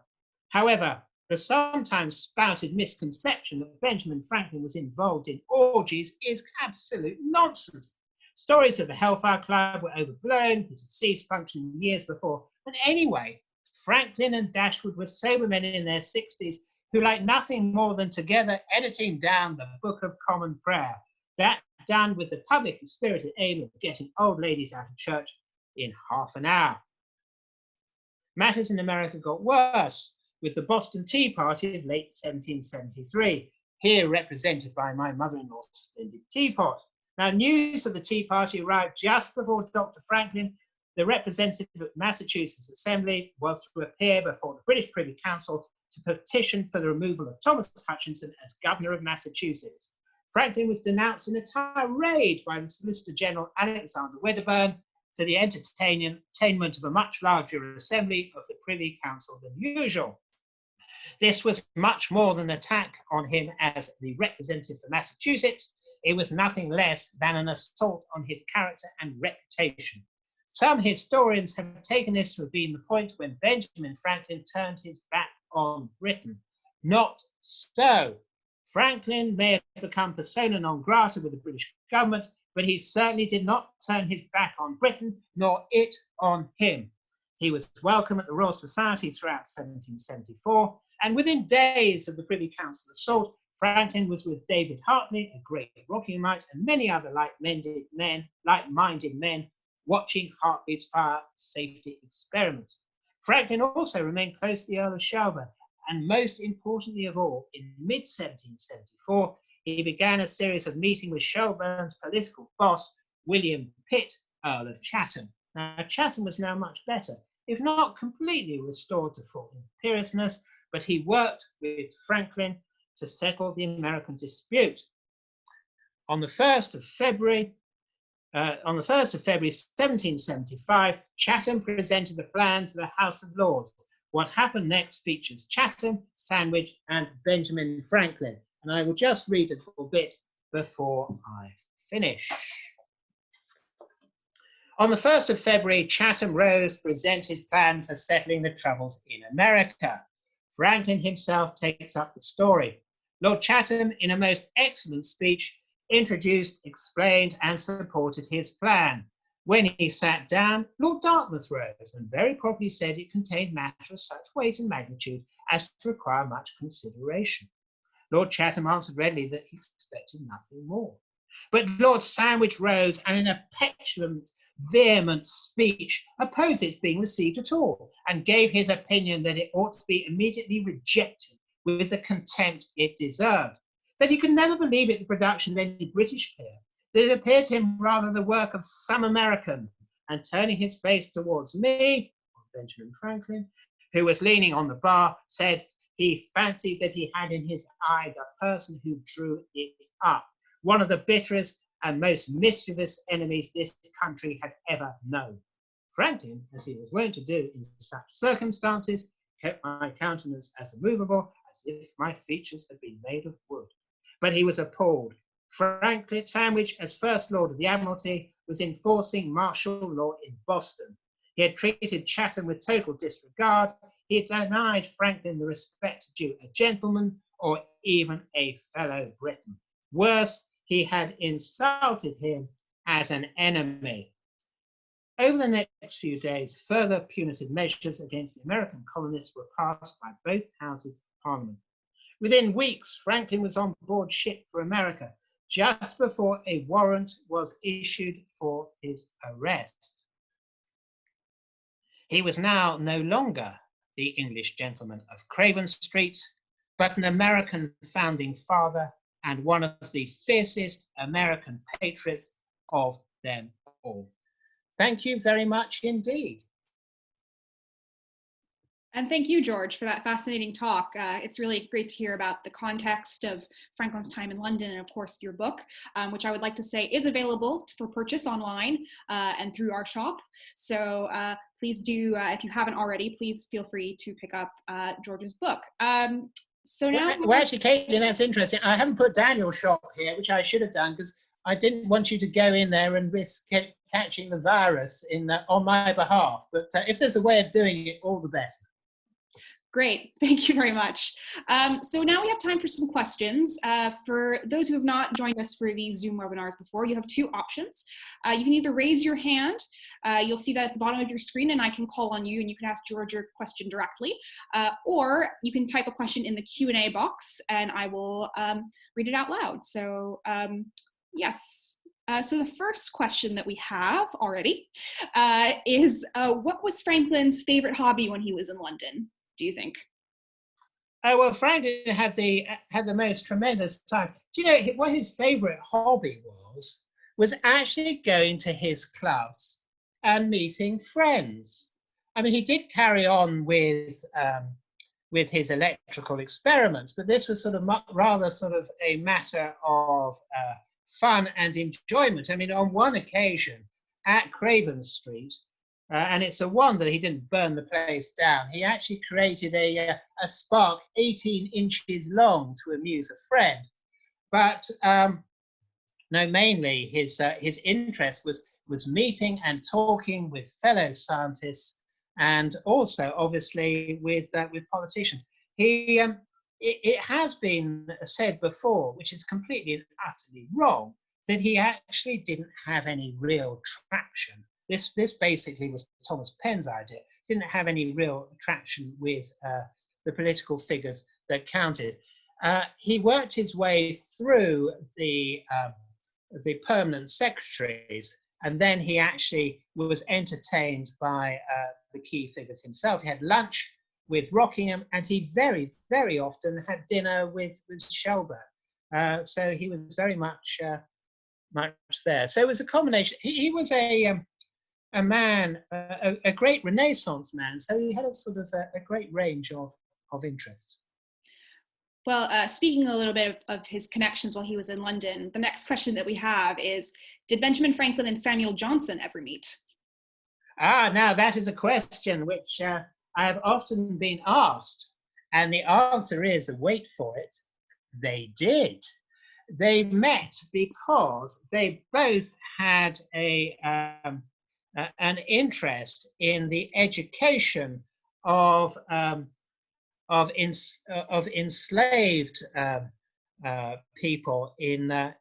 However, the sometimes spouted misconception that Benjamin Franklin was involved in orgies is absolute nonsense. Stories of the Hellfire Club were overblown, it had ceased functioning years before. But anyway, Franklin and Dashwood were sober men in their 60s who liked nothing more than together editing down the Book of Common Prayer. That done with the public and spirited aim of getting old ladies out of church in half an hour. Matters in America got worse with the Boston Tea Party of late 1773, here represented by my mother-in-law's splendid teapot. Now, news of the Tea Party arrived just before Dr. Franklin, the representative of Massachusetts Assembly, was to appear before the British Privy Council to petition for the removal of Thomas Hutchinson as governor of Massachusetts. Franklin was denounced in a tirade by the Solicitor General Alexander Wedderburn to the entertainment of a much larger assembly of the Privy Council than usual. This was much more than an attack on him as the representative for Massachusetts. It was nothing less than an assault on his character and reputation. Some historians have taken this to have been the point when Benjamin Franklin turned his back on Britain. Not so. Franklin may have become persona non grata with the British government, but he certainly did not turn his back on Britain, nor it on him. He was welcome at the Royal Society throughout 1774, and within days of the Privy Council assault, Franklin was with David Hartley, a great Rockinghamite, and many other like-minded men watching Hartley's fire safety experiments. Franklin also remained close to the Earl of Shelburne, and most importantly of all, in mid-1774, he began a series of meetings with Shelburne's political boss, William Pitt, Earl of Chatham. Now, Chatham was now much better, if not completely restored to full imperiousness, but he worked with Franklin to settle the American dispute. On the 1st of February 1775, Chatham presented the plan to the House of Lords. What happened next features Chatham, Sandwich, and Benjamin Franklin. And I will just read a little bit before I finish. On the 1st of February, Chatham rose to present his plan for settling the troubles in America. Franklin himself takes up the story. Lord Chatham, in a most excellent speech, introduced, explained, and supported his plan. When he sat down, Lord Dartmouth rose and very properly said it contained matter of such weight and magnitude as to require much consideration. Lord Chatham answered readily that he expected nothing more. But Lord Sandwich rose and in a petulant, vehement speech opposed its being received at all, and gave his opinion that it ought to be immediately rejected with the contempt it deserved. That he could never believe it the production of any British peer, that it appeared to him rather the work of some American, and turning his face towards me, Benjamin Franklin, who was leaning on the bar, said he fancied that he had in his eye the person who drew it up, one of the bitterest and most mischievous enemies this country had ever known. Franklin, as he was wont to do in such circumstances, kept my countenance as immovable as if my features had been made of wood. But he was appalled. Franklin Sandwich, as First Lord of the Admiralty, was enforcing martial law in Boston. He had treated Chatham with total disregard. He had denied Franklin the respect due a gentleman or even a fellow Briton. Worse, he had insulted him as an enemy. Over the next few days, further punitive measures against the American colonists were passed by both houses of Parliament. Within weeks, Franklin was on board ship for America, just before a warrant was issued for his arrest. He was now no longer the English gentleman of Craven Street, but an American founding father and one of the fiercest American patriots of them all. Thank you very much indeed. And thank you, George, for that fascinating talk. It's really great to hear about the context of Franklin's time in London and, of course, your book, which I would like to say is available for purchase online and through our shop. So please do, if you haven't already, please feel free to pick up George's book. So now, well, actually, Caitlin, that's interesting. I haven't put Daniel's shop here, which I should have done because I didn't want you to go in there and risk catching the virus on my behalf. But if there's a way of doing it, all the best. Great, thank you very much. So now we have time for some questions. For those who have not joined us for these Zoom webinars before, you have two options. You can either raise your hand, you'll see that at the bottom of your screen, and I can call on you and you can ask George your question directly, or you can type a question in the Q&A box and I will read it out loud. So yes. So the first question that we have already is, what was Franklin's favorite hobby when he was in London, do you think? Oh, well, Franklin had the most tremendous time. Do you know what his favorite hobby was actually going to his clubs and meeting friends. I mean, he did carry on with his electrical experiments, but this was sort of rather sort of a matter of fun and enjoyment. I mean, on one occasion at Craven Street, and it's a wonder he didn't burn the place down, he actually created a spark 18 inches long to amuse a friend. But no, mainly his interest was meeting and talking with fellow scientists, and also obviously with politicians. It has been said before, which is completely and utterly wrong, that he actually didn't have any real traction. This basically was Thomas Penn's idea. Didn't have any real traction with the political figures that counted. He worked his way through the permanent secretaries, and then he actually was entertained by the key figures himself. He had lunch with Rockingham, and he very, very often had dinner with Shelburne. So he was very much there. So it was a combination. He was a man, a great Renaissance man. So he had a sort of a great range of interests. Well, speaking a little bit of his connections while he was in London, the next question that we have is, did Benjamin Franklin and Samuel Johnson ever meet? Now that is a question which I have often been asked, and the answer is, wait for it, they did. They met because they both had an interest in the education of enslaved people in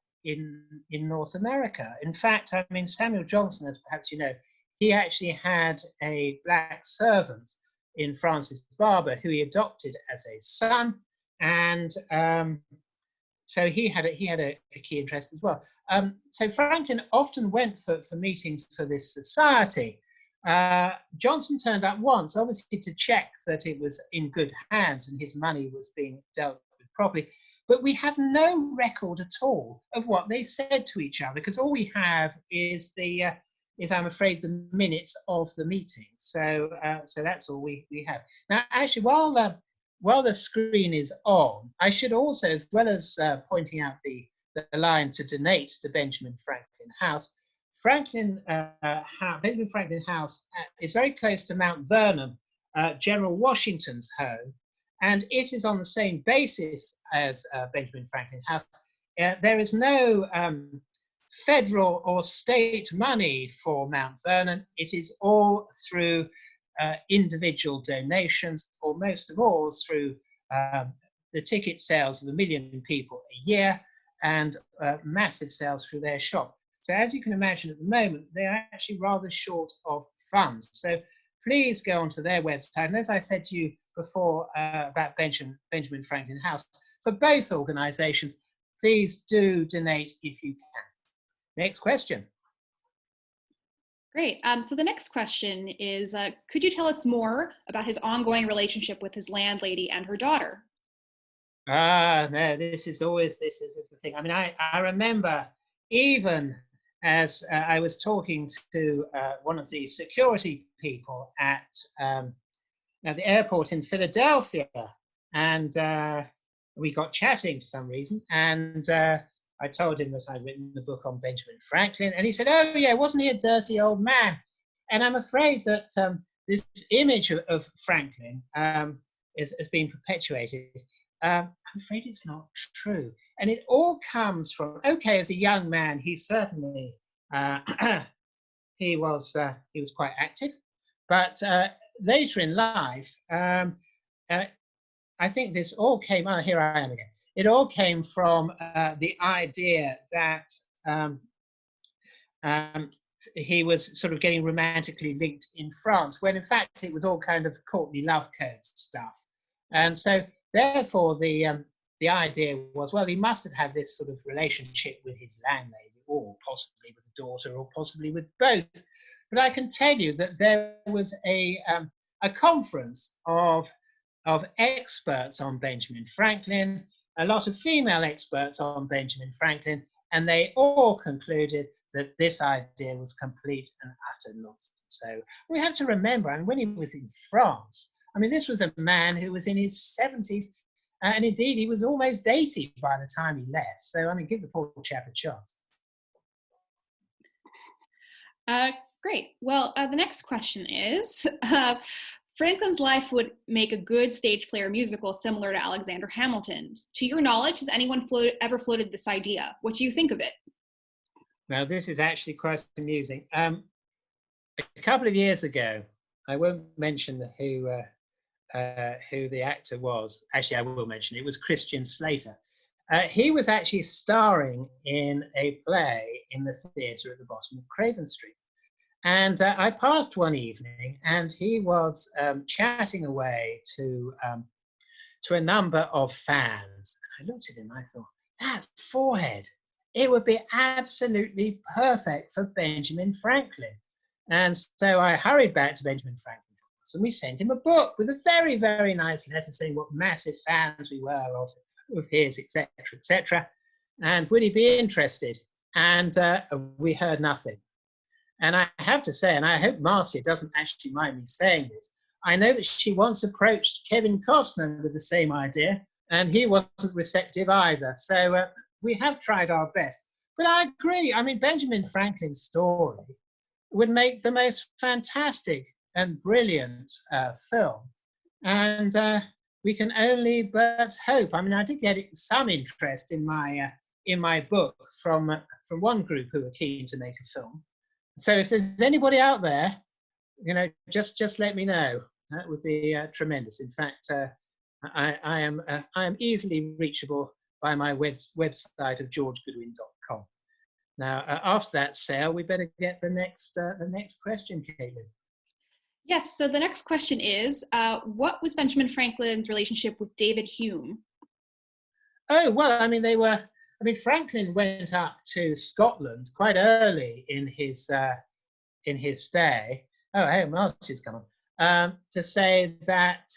North America. In fact, I mean, Samuel Johnson, as perhaps you know, he actually had a black servant in Francis Barber who he adopted as a son, and so he had a key interest as well. So Franklin often went for meetings for this society. Johnson turned up once, obviously to check that it was in good hands and his money was being dealt with properly. But we have no record at all of what they said to each other, because all we have is I'm afraid, the minutes of the meeting. So that's all we have. Now, actually, while the screen is on, I should also, as well as pointing out the line to donate to Benjamin Franklin House, Benjamin Franklin House is very close to Mount Vernon, General Washington's home, and it is on the same basis as Benjamin Franklin House. There is no federal or state money for Mount Vernon. It is all through individual donations, or most of all through the ticket sales of 1 million people a year, and massive sales through their shop. So as you can imagine, at the moment, they're actually rather short of funds. So please go onto their website. And as I said to you before about Benjamin Franklin House, for both organizations, please do donate if you can. Next question. Great. So the next question is, could you tell us more about his ongoing relationship with his landlady and her daughter? No, this is the thing. I mean, I remember even as I was talking to one of the security people at the airport in Philadelphia, and we got chatting for some reason, and I told him that I'd written a book on Benjamin Franklin, and he said, "Oh yeah, wasn't he a dirty old man?" And I'm afraid that this image of Franklin has been perpetuated. I'm afraid it's not true, and it all comes from, okay, as a young man, he certainly he was quite active, but later in life, I think this all came. Oh, here I am again. It all came from the idea that he was sort of getting romantically linked in France, when in fact it was all kind of courtly love code stuff. And so therefore the idea was, well, he must have had this sort of relationship with his landlady, or possibly with the daughter, or possibly with both. But I can tell you that there was a conference of experts on Benjamin Franklin, a lot of female experts on Benjamin Franklin, and they all concluded that this idea was complete and utter nonsense. So we have to remember, I mean, when he was in France, I mean, this was a man who was in his 70s, and indeed he was almost 80 by the time he left. So, I mean, give the poor chap a chance. Great. Well, the next question is, Franklin's life would make a good stage play or musical similar to Alexander Hamilton's. To your knowledge, has anyone ever floated this idea? What do you think of it? Now, this is actually quite amusing. A couple of years ago, I won't mention who the actor was. Actually, I will mention it was Christian Slater. He was actually starring in a play in the theatre at the bottom of Craven Street. And I passed one evening, and he was chatting away to a number of fans. And I looked at him, and I thought, that forehead, it would be absolutely perfect for Benjamin Franklin. And so I hurried back to Benjamin Franklin, and we sent him a book with a very, very nice letter saying what massive fans we were of his, etc., etc. And would he be interested? And we heard nothing. And I have to say, and I hope Marcia doesn't actually mind me saying this, I know that she once approached Kevin Costner with the same idea, and he wasn't receptive either. So we have tried our best. But I agree. I mean, Benjamin Franklin's story would make the most fantastic and brilliant film. And we can only but hope. I mean, I did get some interest in my book from one group who were keen to make a film. So if there's anybody out there, you know, just let me know. That would be tremendous. In fact, I am easily reachable by my website of georgegoodwin.com. Now, after that sale, we better get the next question, Caitlin. Yes. So the next question is, what was Benjamin Franklin's relationship with David Hume? Oh well, I mean Franklin went up to Scotland quite early in his stay. Oh, hey, Marcy's come on. To say that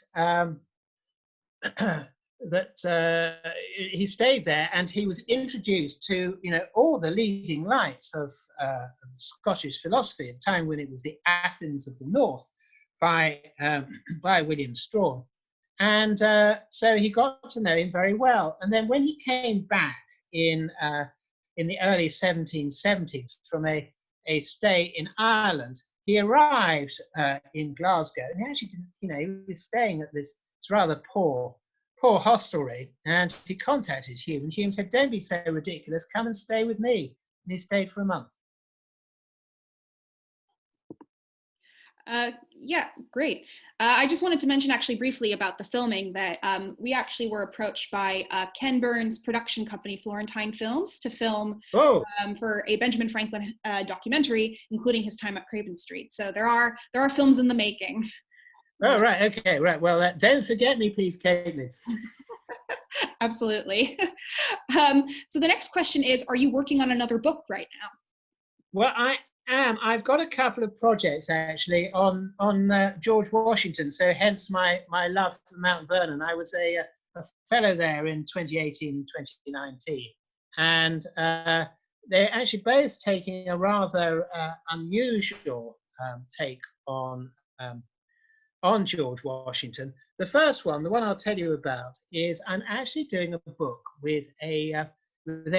he stayed there, and he was introduced to all the leading lights of Scottish philosophy at the time, when it was the Athens of the North, by William Strahan. And so he got to know him very well. And then when he came back in the early 1770s from a stay in Ireland, he arrived in Glasgow, and he actually he was staying at this rather poor hostelry, and he contacted Hume, and Hume said, "Don't be so ridiculous, come and stay with me." And he stayed for a month. Yeah, great. I just wanted to mention actually briefly about the filming that we actually were approached by Ken Burns' production company, Florentine Films, to film for a Benjamin Franklin documentary, including his time at Craven Street. So there are films in the making. Oh, right. Okay, right. Well, don't forget me, please, Caitlin. Absolutely. So the next question is, are you working on another book right now? Well, I am. I've got a couple of projects actually on George Washington. So hence my love for Mount Vernon. I was fellow there in 2018 and 2019. And they're actually both taking a rather unusual take on George Washington. The first one, the one I'll tell you about, is I'm actually doing a book with a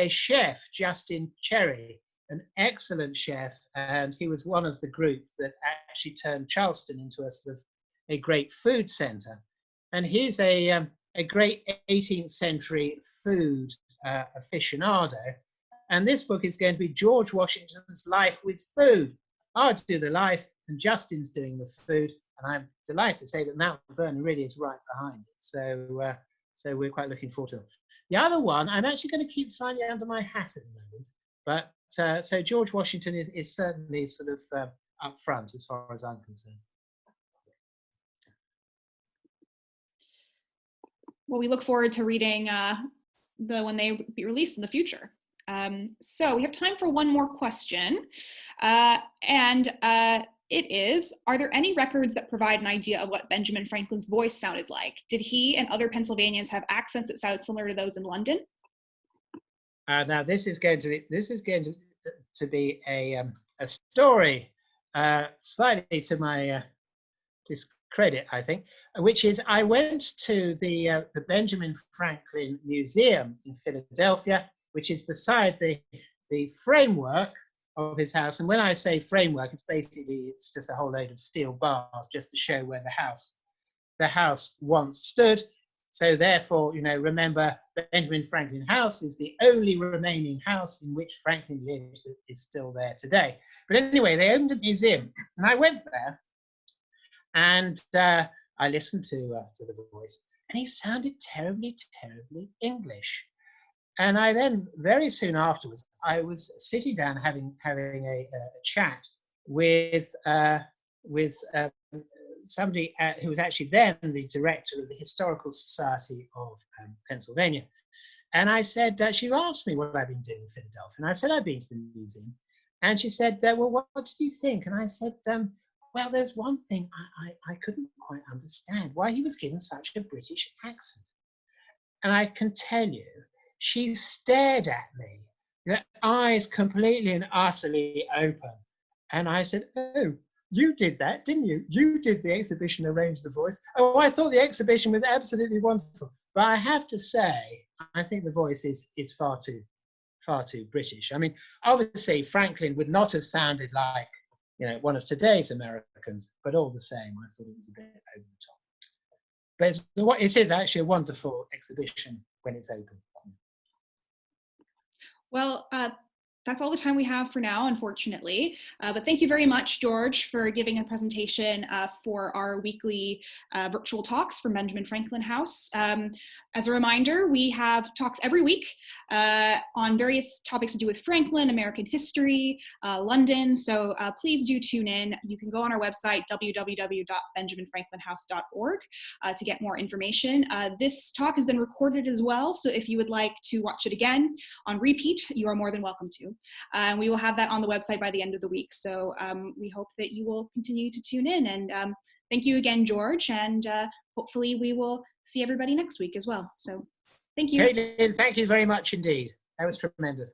chef, Justin Cherry, an excellent chef, and he was one of the group that actually turned Charleston into a sort of a great food center. And he's a great 18th century food aficionado. And this book is going to be George Washington's life with food. I'll do the life, and Justin's doing the food. And I'm delighted to say that Mount Vernon really is right behind it. So, so we're quite looking forward to it. The other one, I'm actually going to keep slightly under my hat at the moment. But so George Washington is certainly sort of up front as far as I'm concerned. Well, we look forward to reading when they be released in the future. So we have time for one more question. It is, are there any records that provide an idea of what Benjamin Franklin's voice sounded like? Did he and other Pennsylvanians have accents that sounded similar to those in London? Now this is going to be a story slightly to my discredit, I think, which is I went to the Benjamin Franklin Museum in Philadelphia, which is beside the framework of his house. And when I say framework, it's just a whole load of steel bars just to show where the house once stood. So therefore, you know, remember, Benjamin Franklin House is the only remaining house in which Franklin lived that is still there today. But anyway, they opened a museum, and I went there, and I listened to the voice, and he sounded terribly, terribly English. And I then, very soon afterwards, I was sitting down having a chat with somebody who was actually then the director of the Historical Society of Pennsylvania. And I said, she asked me what I'd been doing in Philadelphia. And I said, I'd been to the museum. And she said, well, what did you think? And I said, well, there's one thing I couldn't quite understand, why he was given such a British accent. And I can tell you, she stared at me, her eyes completely and utterly open. And I said, oh, you did that, didn't you? You did the exhibition, arranged the voice. Oh, I thought the exhibition was absolutely wonderful. But I have to say, I think the voice is far too British. I mean, obviously, Franklin would not have sounded like, you know, one of today's Americans, but all the same, I thought it was a bit over the top. But it is actually a wonderful exhibition when it's open. Well, that's all the time we have for now, unfortunately. But thank you very much, George, for giving a presentation for our weekly virtual talks from Benjamin Franklin House. As a reminder, we have talks every week on various topics to do with Franklin, American history, London. So please do tune in. You can go on our website, www.benjaminfranklinhouse.org, to get more information. This talk has been recorded as well. So if you would like to watch it again on repeat, you are more than welcome to. We will have that on the website by the end of the week. So we hope that you will continue to tune in. And thank you again, George. And hopefully we will see everybody next week as well. So thank you. Caitlin, thank you very much indeed. That was tremendous.